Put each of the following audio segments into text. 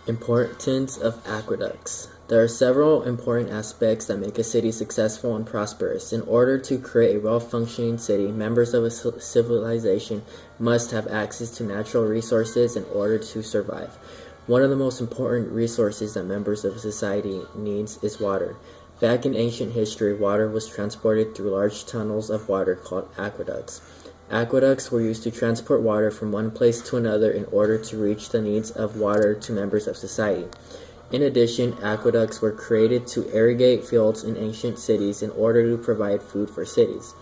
Importance of aqueducts. There are several important aspects that make a city successful and prosperous. In order to create a well-functioning city, members of a civilization must have access to natural resources in order to survive. One of the most important resources that members of a society needs is water. Back in ancient history, water was transported through large tunnels of water called aqueducts. Aqueducts were used to transport water from one place to another in order to reach the needs of water to members of society. In addition, aqueducts were created to irrigate fields in ancient cities in order to provide food for cities.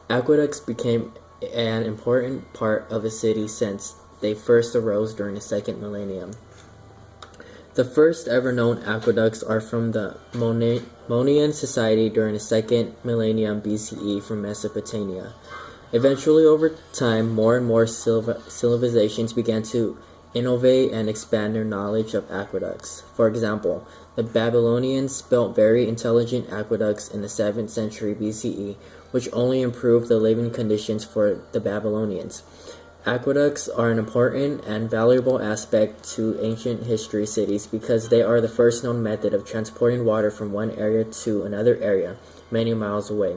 Aqueducts became an important part of a city since they first arose during the second millennium. The first ever known aqueducts are from the Minoan society during the second millennium BCE from Mesopotamia. Eventually, over time, more and more civilizations began to innovate and expand their knowledge of aqueducts. For example, the Babylonians built very intelligent aqueducts in the 7th century BCE, which only improved the living conditions for the Babylonians. Aqueducts are an important and valuable aspect to ancient history cities because they are the first known method of transporting water from one area to another area, many miles away.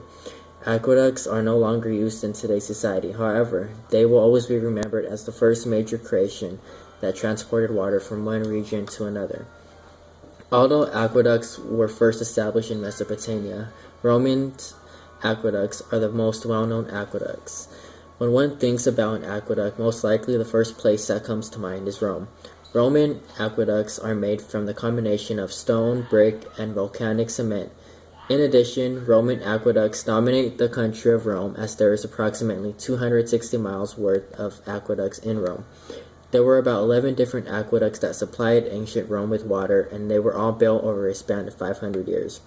Aqueducts are no longer used in today's society. However, they will always be remembered as the first major creation that transported water from one region to another. Although aqueducts were first established in Mesopotamia, Roman aqueducts are the most well-known aqueducts. When one thinks about an aqueduct, most likely the first place that comes to mind is Rome. Roman aqueducts are made from the combination of stone, brick, and volcanic cement. In addition, Roman aqueducts dominate the country of Rome as there is approximately 260 miles worth of aqueducts in Rome. There were about 11 different aqueducts that supplied ancient Rome with water, and they were all built over a span of 500 years.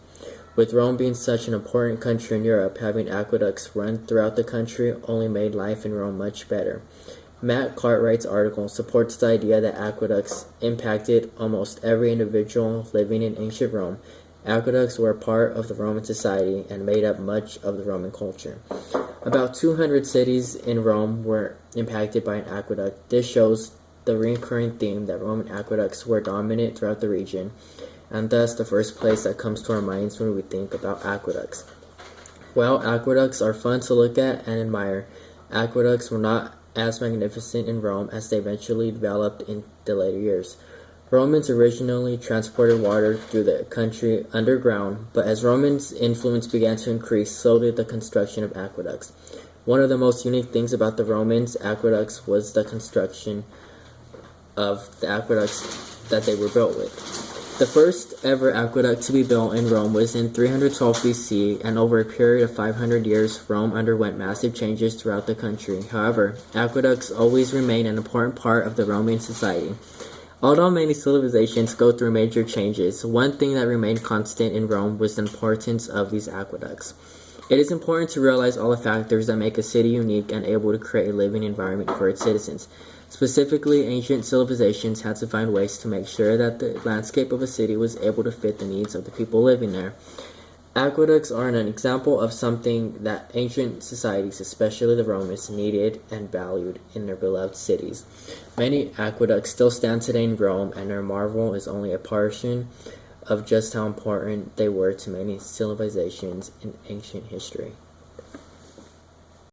With Rome being such an important country in Europe, having aqueducts run throughout the country only made life in Rome much better. Matt Cartwright's article supports the idea that aqueducts impacted almost every individual living in ancient Rome. Aqueducts were a part of the Roman society and made up much of the Roman culture. About 200 cities in Rome were impacted by an aqueduct. This shows the recurring theme that Roman aqueducts were dominant throughout the region, and thus the first place that comes to our minds when we think about aqueducts. While aqueducts are fun to look at and admire, aqueducts were not as magnificent in Rome as they eventually developed in the later years. Romans originally transported water through the country underground, but as Romans' influence began to increase, so did the construction of aqueducts. One of the most unique things about the Romans' aqueducts was the construction of the aqueducts that they were built with. The first ever aqueduct to be built in Rome was in 312 BC, and over a period of 500 years, Rome underwent massive changes throughout the country. However, aqueducts always remain an important part of the Roman society. Although many civilizations go through major changes, one thing that remained constant in Rome was the importance of these aqueducts. It is important to realize all the factors that make a city unique and able to create a living environment for its citizens. Specifically, ancient civilizations had to find ways to make sure that the landscape of a city was able to fit the needs of the people living there. Aqueducts are an example of something that ancient societies, especially the Romans, needed and valued in their beloved cities. Many aqueducts still stand today in Rome, and their marvel is only a portion of just how important they were to many civilizations in ancient history.